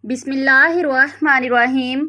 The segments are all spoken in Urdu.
بسم اللہ الرحمن الرحیم۔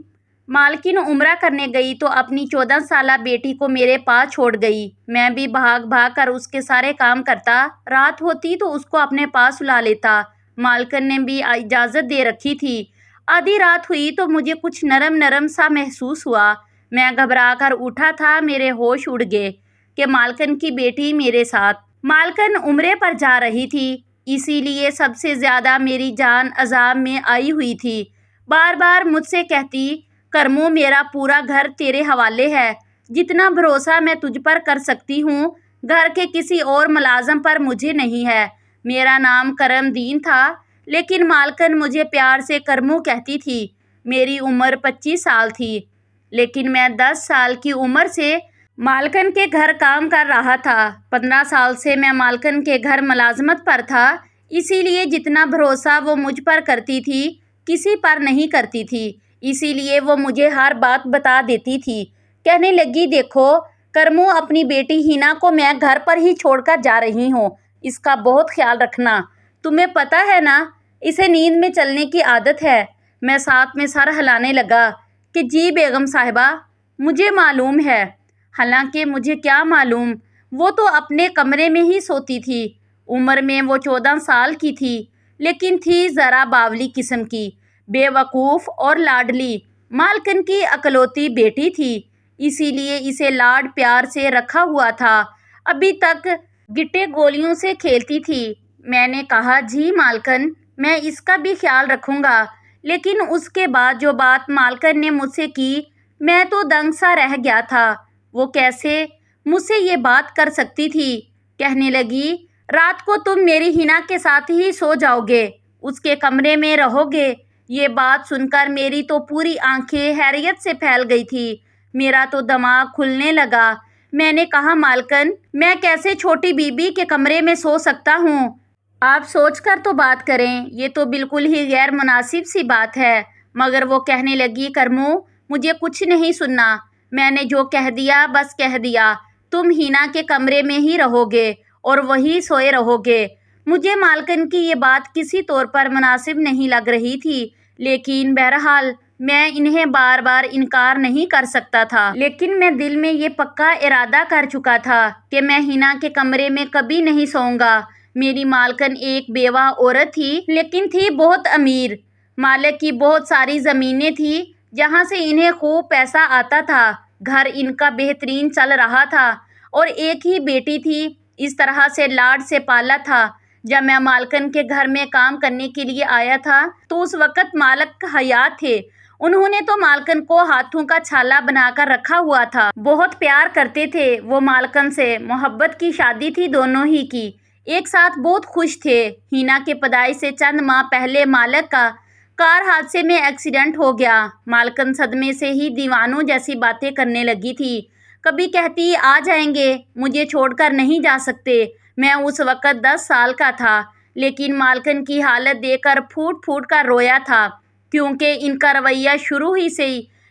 مالکن عمرہ کرنے گئی تو اپنی 14 سالہ بیٹی کو میرے پاس چھوڑ گئی۔ میں بھی بھاگ بھاگ کر اس کے سارے کام کرتا، رات ہوتی تو اس کو اپنے پاس سلا لیتا۔ مالکن نے بھی اجازت دے رکھی تھی۔ آدھی رات ہوئی تو مجھے کچھ نرم نرم سا محسوس ہوا۔ میں گھبرا کر اٹھا تھا، میرے ہوش اڑ گئے کہ مالکن کی بیٹی میرے ساتھ۔ مالکن عمرے پر جا رہی تھی، اسی لیے سب سے زیادہ میری جان عذاب میں آئی ہوئی تھی۔ بار بار مجھ سے کہتی، کرمو میرا پورا گھر تیرے حوالے ہے، جتنا بھروسہ میں تجھ پر کر سکتی ہوں گھر کے کسی اور ملازم پر مجھے نہیں ہے۔ میرا نام کرم دین تھا، لیکن مالکن مجھے پیار سے کرمو کہتی تھی۔ میری عمر 25 سال تھی، لیکن میں 10 سال کی عمر سے مالکن کے گھر کام کر رہا تھا۔ 15 سال سے میں مالکن کے گھر ملازمت پر تھا، اسی لیے جتنا بھروسہ وہ مجھ پر کرتی تھی کسی پر نہیں کرتی تھی۔ اسی لیے وہ مجھے ہر بات بتا دیتی تھی۔ کہنے لگی، دیکھو کرمو، اپنی بیٹی ہینا کو میں گھر پر ہی چھوڑ کر جا رہی ہوں، اس کا بہت خیال رکھنا۔ تمہیں پتہ ہے نا، اسے نیند میں چلنے کی عادت ہے۔ میں ساتھ میں سر ہلانے لگا کہ جی بیگم صاحبہ، مجھے معلوم ہے۔ حالانکہ مجھے کیا معلوم، وہ تو اپنے کمرے میں ہی سوتی تھی۔ عمر میں وہ 14 سال کی تھی، لیکن تھی ذرا باولی قسم کی، بے وقوف اور لاڈلی۔ مالکن کی اکلوتی بیٹی تھی، اسی لیے اسے لاڈ پیار سے رکھا ہوا تھا۔ ابھی تک گٹے گولیوں سے کھیلتی تھی۔ میں نے کہا، جی مالکن، میں اس کا بھی خیال رکھوں گا۔ لیکن اس کے بعد جو بات مالکن نے مجھ سے کی، میں تو دنگ سا رہ گیا تھا۔ وہ کیسے مجھ سے یہ بات کر سکتی تھی؟ کہنے لگی، رات کو تم میری ہینا کے ساتھ ہی سو جاؤ گے، اس کے کمرے میں رہو گے۔ یہ بات سن کر میری تو پوری آنکھیں حیرت سے پھیل گئی تھی، میرا تو دماغ کھلنے لگا۔ میں نے کہا، مالکن، میں کیسے چھوٹی بی بی کے کمرے میں سو سکتا ہوں؟ آپ سوچ کر تو بات کریں، یہ تو بالکل ہی غیر مناسب سی بات ہے۔ مگر وہ کہنے لگی، کرمو، مجھے کچھ نہیں سننا، میں نے جو کہہ دیا بس کہہ دیا۔ تم ہینا کے کمرے میں ہی رہو گے اور وہی سوئے رہو گے۔ مجھے مالکن کی یہ بات کسی طور پر مناسب نہیں لگ رہی تھی، لیکن بہرحال میں انہیں بار بار انکار نہیں کر سکتا تھا۔ لیکن میں دل میں یہ پکا ارادہ کر چکا تھا کہ میں ہینا کے کمرے میں کبھی نہیں سوؤں گا۔ میری مالکن ایک بیوہ عورت تھی، لیکن تھی بہت امیر۔ مالک کی بہت ساری زمینیں تھیں جہاں سے انہیں خوب پیسہ آتا تھا۔ گھر ان کا بہترین چل رہا تھا اور ایک ہی بیٹی تھی، اس طرح سے لاڈ سے پالا تھا۔ جب میں مالکن کے گھر میں کام کرنے کے لیے آیا تھا تو اس وقت مالک حیات تھے۔ انہوں نے تو مالکن کو ہاتھوں کا چھالا بنا کر رکھا ہوا تھا۔ بہت پیار کرتے تھے وہ مالکن سے، محبت کی شادی تھی دونوں ہی کی، ایک ساتھ بہت خوش تھے۔ ہینا کے پیدائش سے چند ماہ پہلے مالک کا کار حادثے میں ایکسیڈنٹ ہو گیا۔ مالکن صدمے سے ہی دیوانوں جیسی باتیں کرنے لگی تھی۔ کبھی کہتی، آ جائیں گے، مجھے چھوڑ کر نہیں جا سکتے۔ میں اس وقت 10 سال کا تھا، لیکن مالکن کی حالت دیکھ کر پھوٹ پھوٹ کر رویا تھا، کیونکہ ان کا رویہ شروع ہی سے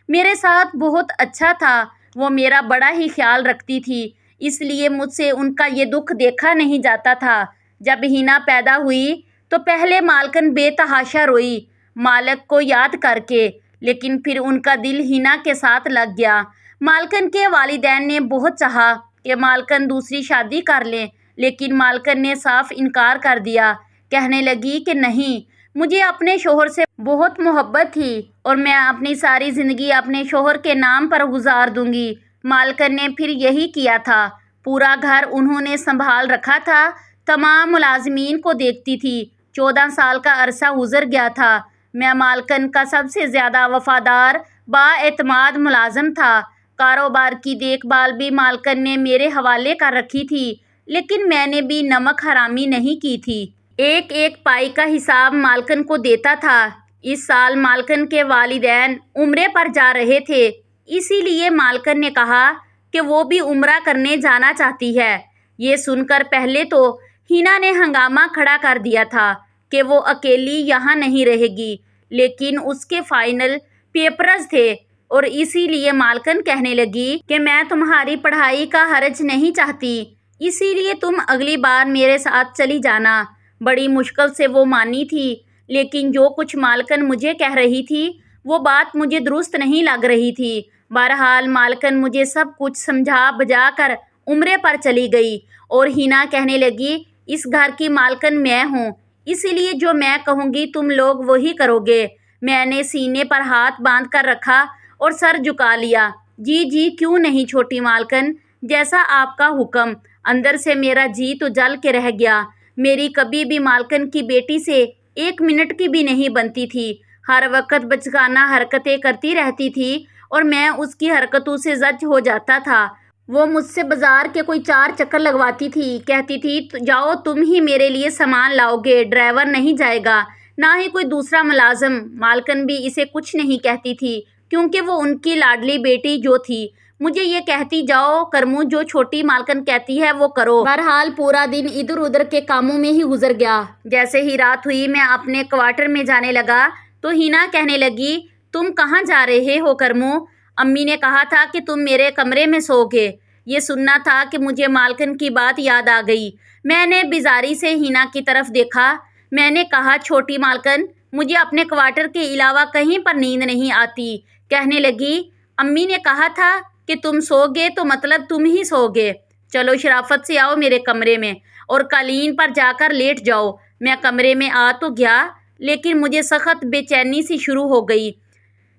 میرے ساتھ بہت اچھا تھا۔ وہ میرا بڑا ہی خیال رکھتی تھی، اس لیے مجھ سے ان کا یہ دکھ دیکھا نہیں جاتا تھا۔ جب ہینا پیدا ہوئی تو پہلے مالکن بے تحاشا روئی مالک کو یاد کر کے، لیکن پھر ان کا دل ہینا کے ساتھ لگ گیا۔ مالکن کے والدین نے بہت چاہا کہ مالکن دوسری شادی کر لیں، لیکن مالکن نے صاف انکار کر دیا۔ کہنے لگی کہ نہیں، مجھے اپنے شوہر سے بہت محبت تھی اور میں اپنی ساری زندگی اپنے شوہر کے نام پر گزار دوں گی۔ مالکن نے پھر یہی کیا تھا۔ پورا گھر انہوں نے سنبھال رکھا تھا، تمام ملازمین کو دیکھتی تھی۔ 14 سال کا عرصہ گزر گیا تھا۔ میں مالکن کا سب سے زیادہ وفادار، بااعتماد ملازم تھا۔ کاروبار کی دیکھ بھال بھی مالکن نے میرے حوالے کر رکھی تھی، لیکن میں نے بھی نمک حرامی نہیں کی تھی۔ ایک ایک پائی کا حساب مالکن کو دیتا تھا۔ اس سال مالکن کے والدین عمرے پر جا رہے تھے، اسی لیے مالکن نے کہا کہ وہ بھی عمرہ کرنے جانا چاہتی ہے۔ یہ سن کر پہلے تو ہینا نے ہنگامہ کھڑا کر دیا تھا کہ وہ اکیلی یہاں نہیں رہے گی، لیکن اس کے فائنل پیپرز تھے اور اسی لیے مالکن کہنے لگی کہ میں تمہاری پڑھائی کا حرج نہیں چاہتی، اسی لیے تم اگلی بار میرے ساتھ چلی جانا۔ بڑی مشکل سے وہ مانی تھی۔ لیکن جو کچھ مالکن مجھے کہہ رہی تھی وہ بات مجھے درست نہیں لگ رہی تھی۔ بہرحال مالکن مجھے سب کچھ سمجھا بجا کر عمرے پر چلی گئی اور ہینا کہنے لگی اس گھر کی مالکن میں ہوں، اسی لیے جو میں کہوں گی تم لوگ وہی کرو گے۔ میں نے سینے پر ہاتھ باندھ کر رکھا اور سر جھکا لیا۔ جی جی کیوں نہیں چھوٹی مالکن، جیسا آپ کا حکم۔ اندر سے میرا جی تو جل کے رہ گیا۔ میری کبھی بھی مالکن کی بیٹی سے 1 منٹ کی بھی نہیں بنتی تھی، ہر وقت بچکانہ حرکتیں کرتی رہتی تھی اور میں اس کی حرکتوں سے زج ہو جاتا تھا۔ وہ مجھ سے بازار کے کوئی 4 چکر لگواتی تھی، کہتی تھی جاؤ تم ہی میرے لیے سامان لاؤ گے، ڈرائیور نہیں جائے گا، نہ ہی کوئی دوسرا ملازم۔ مالکن بھی اسے کچھ نہیں کہتی تھی کیونکہ وہ ان کی لاڈلی بیٹی جو تھی۔ مجھے یہ کہتی جاؤ کرمو جو چھوٹی مالکن کہتی ہے وہ کرو۔ بہرحال پورا دن ادھر ادھر کے کاموں میں ہی گزر گیا۔ جیسے ہی رات ہوئی میں اپنے کوارٹر میں جانے لگا تو ہینا کہنے لگی تم کہاں جا رہے ہو کرمو؟ امی نے کہا تھا کہ تم میرے کمرے میں سو گے۔ یہ سننا تھا کہ مجھے مالکن کی بات یاد آ گئی۔ میں نے بیزاری سے ہینا کی طرف دیکھا۔ میں نے کہا چھوٹی مالکن مجھے اپنے کوارٹر کے علاوہ کہیں پر نیند نہیں آتی۔ کہنے لگی امی نے کہا تھا کہ تم سو گے تو مطلب تم ہی سو گے۔ چلو شرافت سے آؤ میرے کمرے میں اور قالین پر جا کر لیٹ جاؤ۔ میں کمرے میں آ تو گیا لیکن مجھے سخت بے چینی سی شروع ہو گئی۔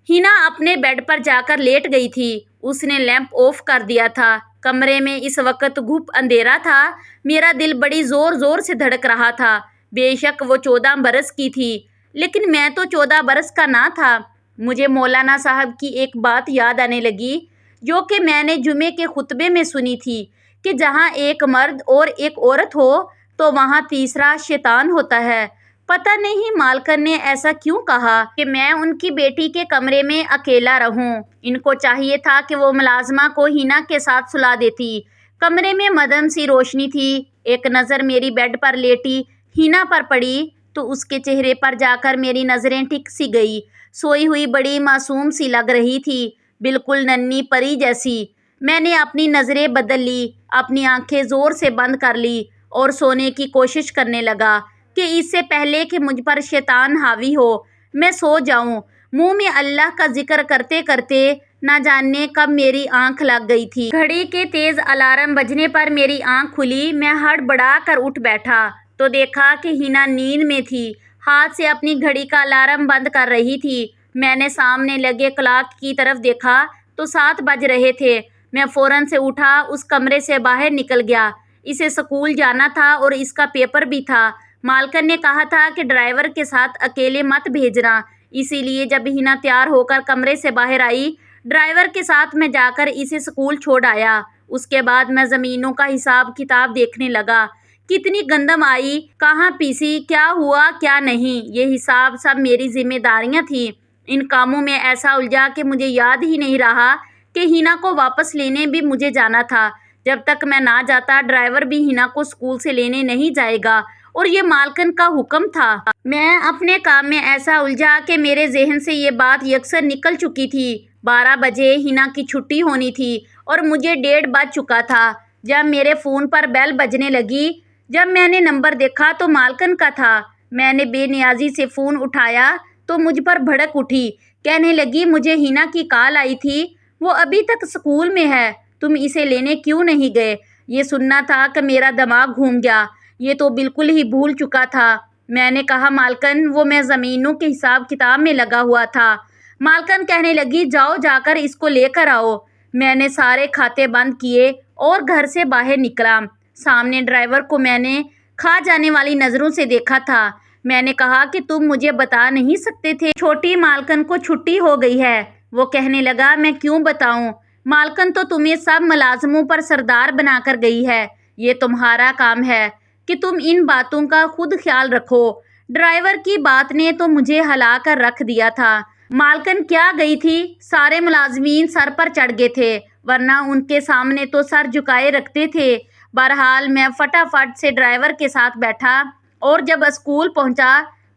ہینا اپنے بیڈ پر جا کر لیٹ گئی تھی۔ اس نے لیمپ آف کر دیا تھا۔ کمرے میں اس وقت گھپ اندھیرا تھا۔ میرا دل بڑی زور زور سے دھڑک رہا تھا۔ بے شک وہ 14 برس کی تھی لیکن میں تو 14 برس کا نہ تھا۔ مجھے مولانا صاحب کی ایک بات یاد آنے لگی جو کہ میں نے جمعے کے خطبے میں سنی تھی کہ جہاں ایک مرد اور ایک عورت ہو تو وہاں تیسرا شیطان ہوتا ہے۔ پتہ نہیں مالکن نے ایسا کیوں کہا کہ میں ان کی بیٹی کے کمرے میں اکیلا رہوں۔ ان کو چاہیے تھا کہ وہ ملازمہ کو ہینا کے ساتھ سلا دیتی۔ کمرے میں مدھم سی روشنی تھی۔ ایک نظر میری بیڈ پر لیٹی ہینا پر پڑی تو اس کے چہرے پر جا کر میری نظریں ٹک سی گئی۔ سوئی ہوئی بڑی معصوم سی لگ رہی تھی، بالکل ننھی پری جیسی۔ میں نے اپنی نظریں بدل لی، اپنی آنکھیں زور سے بند کر لی اور سونے کی کوشش کرنے لگا کہ اس سے پہلے کہ مجھ پر شیطان حاوی ہو میں سو جاؤں۔ منہ میں اللہ کا ذکر کرتے کرتے نہ جانے کب میری آنکھ لگ گئی تھی۔ گھڑی کے تیز الارم بجنے پر میری آنکھ کھلی۔ میں ہڑبڑا کر اٹھ بیٹھا تو دیکھا کہ ہینا نیند میں تھی، ہاتھ سے اپنی گھڑی کا الارم بند کر رہی تھی۔ میں نے سامنے لگے کلاک کی طرف دیکھا تو 7 بج رہے تھے۔ میں فوراً سے اٹھا، اس کمرے سے باہر نکل گیا۔ اسے اسکول جانا تھا اور اس کا پیپر بھی تھا۔ مالکن نے کہا تھا کہ ڈرائیور کے ساتھ اکیلے مت بھیجنا، اسی لیے جب ہینا تیار ہو کر کمرے سے باہر آئی ڈرائیور کے ساتھ میں جا کر اسے اسکول چھوڑ آیا۔ اس کے بعد میں زمینوں کا حساب کتاب دیکھنے لگا، کتنی گندم آئی، کہاں پیسی، کیا ہوا کیا نہیں، یہ حساب سب میری ذمہ داریاں تھیں۔ ان کاموں میں ایسا الجھا کہ مجھے یاد ہی نہیں رہا کہ ہینا کو واپس لینے بھی مجھے جانا تھا۔ جب تک میں نہ جاتا ڈرائیور بھی ہینا کو اسکول سے لینے نہیں جائے گا اور یہ مالکن کا حکم تھا۔ میں اپنے کام میں ایسا الجھا کہ میرے ذہن سے یہ بات یکسر نکل چکی تھی۔ 12 بجے ہینا کی چھٹی ہونی تھی اور مجھے 1:30 بج چکا تھا جب میرے فون پر بیل بجنے لگی۔ جب میں نے نمبر دیکھا تو مالکن کا تھا۔ میں نے بے نیازی سے فون اٹھایا تو مجھ پر بھڑک اٹھی، کہنے لگی مجھے ہینا کی کال آئی تھی، وہ ابھی تک اسکول میں ہے، تم اسے لینے کیوں نہیں گئے؟ یہ سننا تھا کہ میرا دماغ گھوم گیا، یہ تو بالکل ہی بھول چکا تھا۔ میں نے کہا مالکن وہ میں زمینوں کے حساب کتاب میں لگا ہوا تھا۔ مالکن کہنے لگی جاؤ جا کر اس کو لے کر آؤ۔ میں نے سارے کھاتے بند کیے اور گھر سے باہر نکلا۔ سامنے ڈرائیور کو میں نے کھا جانے والی نظروں سے دیکھا تھا۔ میں نے کہا کہ تم مجھے بتا نہیں سکتے تھے چھوٹی مالکن کو چھٹی ہو گئی ہے؟ وہ کہنے لگا میں کیوں بتاؤں، مالکن تو تمہیں سب ملازموں پر سردار بنا کر گئی ہے، یہ تمہارا کام ہے کہ تم ان باتوں کا خود خیال رکھو۔ ڈرائیور کی بات نے تو مجھے ہلا کر رکھ دیا تھا۔ مالکن کیا گئی تھی، سارے ملازمین سر پر چڑھ گئے تھے ورنہ ان کے سامنے تو سر جھکائے رکھتے تھے۔ بہرحال میں فٹافٹ سے ڈرائیور کے ساتھ بیٹھا اور جب اسکول پہنچا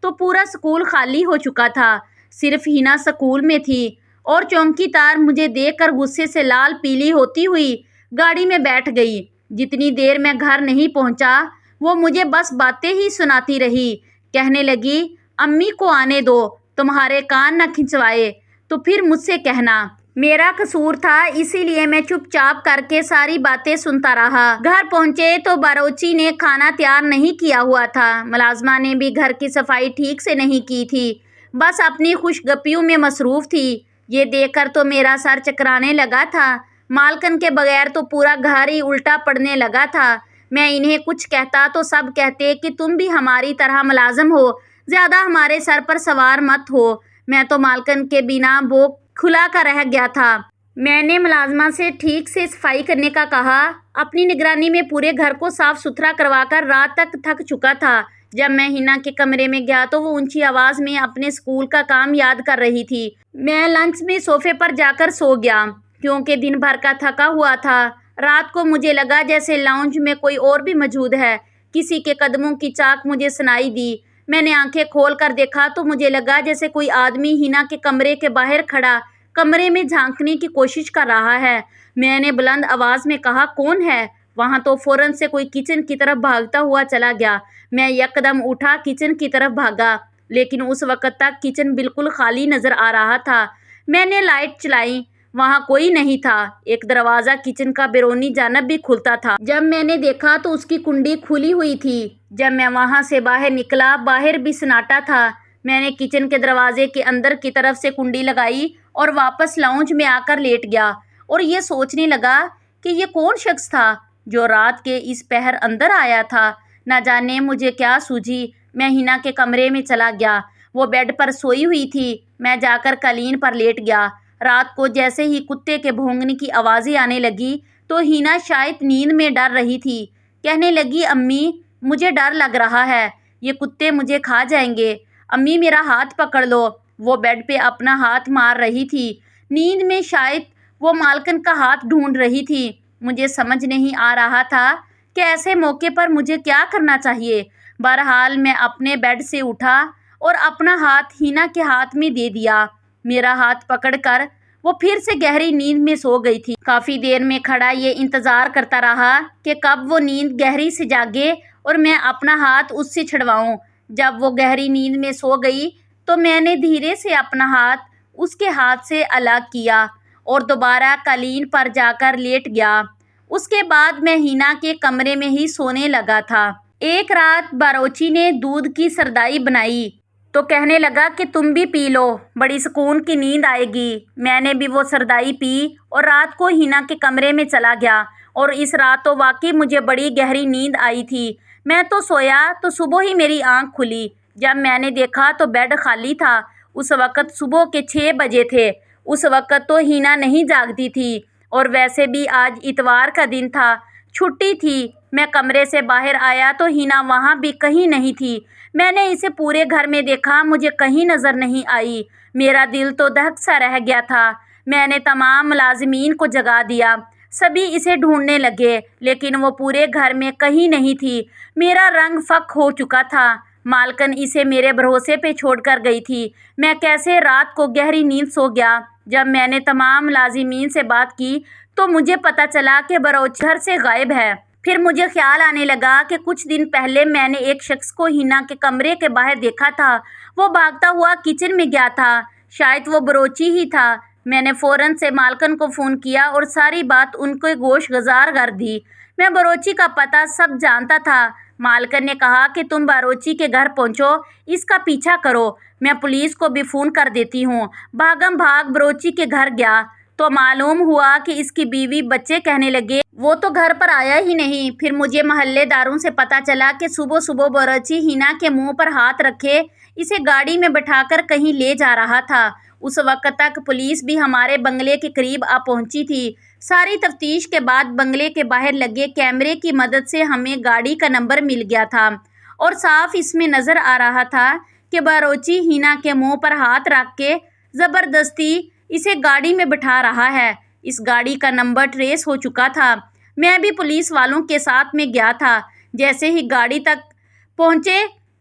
تو پورا اسکول خالی ہو چکا تھا، صرف ہینا اسکول میں تھی اور چوکی دار مجھے دیکھ کر غصے سے لال پیلی ہوتی ہوئی گاڑی میں بیٹھ گئی۔ جتنی دیر میں گھر نہیں پہنچا وہ مجھے بس باتیں ہی سناتی رہی، کہنے لگی امی کو آنے دو، تمہارے کان نہ کھنچوائے تو پھر مجھ سے کہنا۔ میرا قصور تھا، اسی لیے میں چپ چاپ کر کے ساری باتیں سنتا رہا۔ گھر پہنچے تو باروچی نے کھانا تیار نہیں کیا ہوا تھا۔ ملازمہ نے بھی گھر کی صفائی ٹھیک سے نہیں کی تھی، بس اپنی خوش گپیوں میں مصروف تھی۔ یہ دیکھ کر تو میرا سر چکرانے لگا تھا۔ مالکن کے بغیر تو پورا گھر ہی الٹا پڑنے لگا تھا۔ میں انہیں کچھ کہتا تو سب کہتے کہ تم بھی ہماری طرح ملازم ہو، زیادہ ہمارے سر پر سوار مت ہو۔ میں تو مالکن کے بنا بوک کھلا کر رہ گیا تھا۔ میں نے ملازمہ سے ٹھیک سے صفائی کرنے کا کہا۔ اپنی نگرانی میں پورے گھر کو صاف ستھرا کروا کر رات تک تھک چکا تھا۔ جب میں ہینا کے کمرے میں گیا تو وہ اونچی آواز میں اپنے اسکول کا کام یاد کر رہی تھی۔ میں لنچ میں صوفے پر جا کر سو گیا، کیونکہ دن بھر کا تھکا ہوا تھا۔ رات کو مجھے لگا جیسے لاؤنج میں کوئی اور بھی موجود ہے۔ کسی کے قدموں کی چاک مجھے سنائی دی۔ میں نے آنکھیں کھول کر دیکھا تو مجھے لگا جیسے کوئی آدمی ہینا کے کمرے کے باہر کھڑا کمرے میں جھانکنے کی کوشش کر رہا ہے۔ میں نے بلند آواز میں کہا، کون ہے وہاں؟ تو فوراً سے کوئی کچن کی طرف بھاگتا ہوا چلا گیا۔ میں یکدم اٹھا کچن کی طرف بھاگا، لیکن اس وقت تک کچن بالکل خالی نظر آ رہا تھا۔ میں نے لائٹ چلائی، وہاں کوئی نہیں تھا۔ ایک دروازہ کچن کا بیرونی جانب بھی کھلتا تھا۔ جب میں نے دیکھا تو اس کی کنڈی کھلی ہوئی تھی۔ جب میں وہاں سے باہر نکلا، باہر بھی سناٹا تھا۔ میں نے کچن کے دروازے کے اندر کی طرف سے کنڈی لگائی اور واپس لاؤنج میں آ کر لیٹ گیا، اور یہ سوچنے لگا کہ یہ کون شخص تھا جو رات کے اس پہر اندر آیا تھا۔ نہ جانے مجھے کیا سوجھی، میں ہینا کے کمرے میں چلا گیا۔ وہ بیڈ پر سوئی ہوئی تھی۔ میں جا کر قالین پر لیٹ گیا۔ رات کو جیسے ہی کتے کے بھونکنے کی آوازیں آنے لگی تو ہینا شاید نیند میں ڈر رہی تھی۔ کہنے لگی، امی مجھے ڈر لگ رہا ہے، یہ کتے مجھے کھا جائیں گے۔ امی میرا ہاتھ پکڑ لو۔ وہ بیڈ پہ اپنا ہاتھ مار رہی تھی۔ نیند میں شاید وہ مالکن کا ہاتھ ڈھونڈ رہی تھی۔ مجھے سمجھ نہیں آ رہا تھا کہ ایسے موقع پر مجھے کیا کرنا چاہیے۔ بہرحال میں اپنے بیڈ سے اٹھا اور اپنا ہاتھ ہینا کے ہاتھ میں دے دیا۔ میرا ہاتھ پکڑ کر وہ پھر سے گہری نیند میں سو گئی تھی۔ کافی دیر میں کھڑا یہ انتظار کرتا رہا کہ کب وہ نیند گہری سے جاگے اور میں اپنا ہاتھ اس سے چھڑواؤں۔ جب وہ گہری نیند میں سو گئی تو میں نے دھیرے سے اپنا ہاتھ اس کے ہاتھ سے الگ کیا اور دوبارہ قالین پر جا کر لیٹ گیا۔ اس کے بعد میں ہینا کے کمرے میں ہی سونے لگا تھا۔ ایک رات باروچی نے دودھ کی سردائی بنائی تو کہنے لگا کہ تم بھی پی لو، بڑی سکون کی نیند آئے گی۔ میں نے بھی وہ سردائی پی اور رات کو ہینا کے کمرے میں چلا گیا، اور اس رات تو واقعی مجھے بڑی گہری نیند آئی تھی۔ میں تو سویا تو صبح ہی میری آنکھ کھلی۔ جب میں نے دیکھا تو بیڈ خالی تھا۔ اس وقت صبح کے 6 بجے تھے۔ اس وقت تو ہینا نہیں جاگتی تھی، اور ویسے بھی آج اتوار کا دن تھا، چھٹی تھی۔ میں کمرے سے باہر آیا تو ہینا وہاں بھی کہیں نہیں تھی۔ میں نے اسے پورے گھر میں دیکھا، مجھے کہیں نظر نہیں آئی۔ میرا دل تو دھک سا رہ گیا تھا۔ میں نے تمام ملازمین کو جگا دیا۔ سبھی اسے ڈھونڈنے لگے، لیکن وہ پورے گھر میں کہیں نہیں تھی۔ میرا رنگ فک ہو چکا تھا۔ مالکن اسے میرے بھروسے پہ چھوڑ کر گئی تھی۔ میں کیسے رات کو گہری نیند سو گیا۔ جب میں نے تمام ملازمین سے بات کی تو مجھے پتہ چلا کہ باروچی گھر سے غائب ہے۔ پھر مجھے خیال آنے لگا کہ کچھ دن پہلے میں نے ایک شخص کو ہینا کے کمرے کے باہر دیکھا تھا۔ وہ بھاگتا ہوا کچن میں گیا تھا۔ شاید وہ باروچی ہی تھا۔ میں نے فوراً سے مالکن کو فون کیا اور ساری بات ان کو گوش گزار کر دی۔ میں باروچی کا پتہ سب جانتا تھا۔ مالکن نے کہا کہ تم باروچی کے گھر پہنچو، اس کا پیچھا کرو، میں پولیس کو بھی فون کر دیتی ہوں۔ بھاگم بھاگ باروچی کے گھر گیا تو معلوم ہوا کہ اس کی بیوی بچے کہنے لگے وہ تو گھر پر آیا ہی نہیں۔ پھر مجھے محلے داروں سے پتہ چلا کہ صبح صبح باروچی ہینا کے منہ پر ہاتھ رکھے اسے گاڑی میں بٹھا کر کہیں لے جا رہا تھا۔ اس وقت تک پولیس بھی ہمارے بنگلے کے قریب آ پہنچی تھی۔ ساری تفتیش کے بعد بنگلے کے باہر لگے کیمرے کی مدد سے ہمیں گاڑی کا نمبر مل گیا تھا، اور صاف اس میں نظر آ رہا تھا کہ باروچی ہینا کے منہ پر ہاتھ رکھ کے زبردستی اسے گاڑی میں بٹھا رہا ہے۔ اس گاڑی کا نمبر ٹریس ہو چکا تھا۔ میں بھی پولیس والوں کے ساتھ میں گیا تھا۔ جیسے ہی گاڑی تک پہنچے،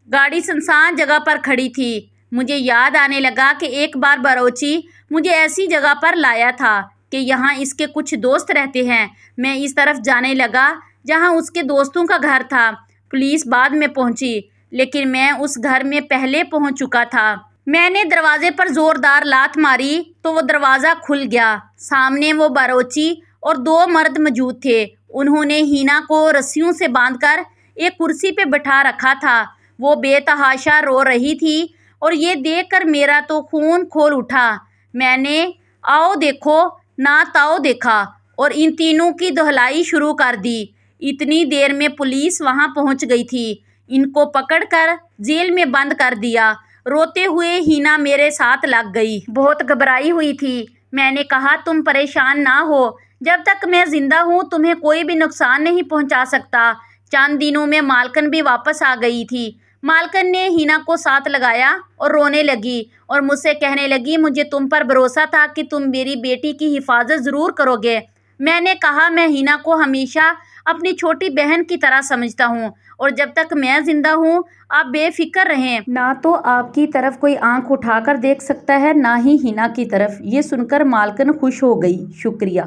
گاڑی سنسان جگہ پر کھڑی تھی۔ مجھے یاد آنے لگا کہ ایک بار باروچی مجھے ایسی جگہ پر لایا تھا کہ یہاں اس کے کچھ دوست رہتے ہیں۔ میں اس طرف جانے لگا جہاں اس کے دوستوں کا گھر تھا۔ پولیس بعد میں پہنچی۔ لیکن میں اس گھر میں پہلے پہنچ چکا تھا۔ میں نے دروازے پر زوردار لات ماری تو وہ دروازہ کھل گیا۔ سامنے وہ باورچی اور 2 مرد موجود تھے۔ انہوں نے ہینا کو رسیوں سے باندھ کر ایک کرسی پہ بٹھا رکھا تھا۔ وہ بے تحاشا رو رہی تھی اور یہ دیکھ کر میرا تو خون کھول اٹھا۔ میں نے آؤ دیکھو نا تاؤ دیکھا اور ان تینوں کی دہلائی شروع کر دی۔ اتنی دیر میں پولیس وہاں پہنچ گئی تھی۔ ان کو پکڑ کر جیل میں بند کر دیا۔ روتے ہوئے ہینا میرے ساتھ لگ گئی۔ بہت گھبرائی ہوئی تھی۔ میں نے کہا تم پریشان نہ ہو، جب تک میں زندہ ہوں تمہیں کوئی بھی نقصان نہیں پہنچا سکتا۔ چند دنوں میں مالکن بھی واپس آ گئی تھی۔ مالکن نے ہینا کو ساتھ لگایا اور رونے لگی اور مجھ سے کہنے لگی مجھے تم پر بھروسہ تھا کہ تم میری بیٹی کی حفاظت ضرور کرو گے۔ میں نے کہا میں ہینا کو ہمیشہ اپنی چھوٹی بہن کی طرح سمجھتا ہوں اور جب تک میں زندہ ہوں آپ بے فکر رہیں۔ نہ تو آپ کی طرف کوئی آنکھ اٹھا کر دیکھ سکتا ہے نہ ہی ہینا کی طرف۔ یہ سن کر مالکن خوش ہو گئی۔ شکریہ۔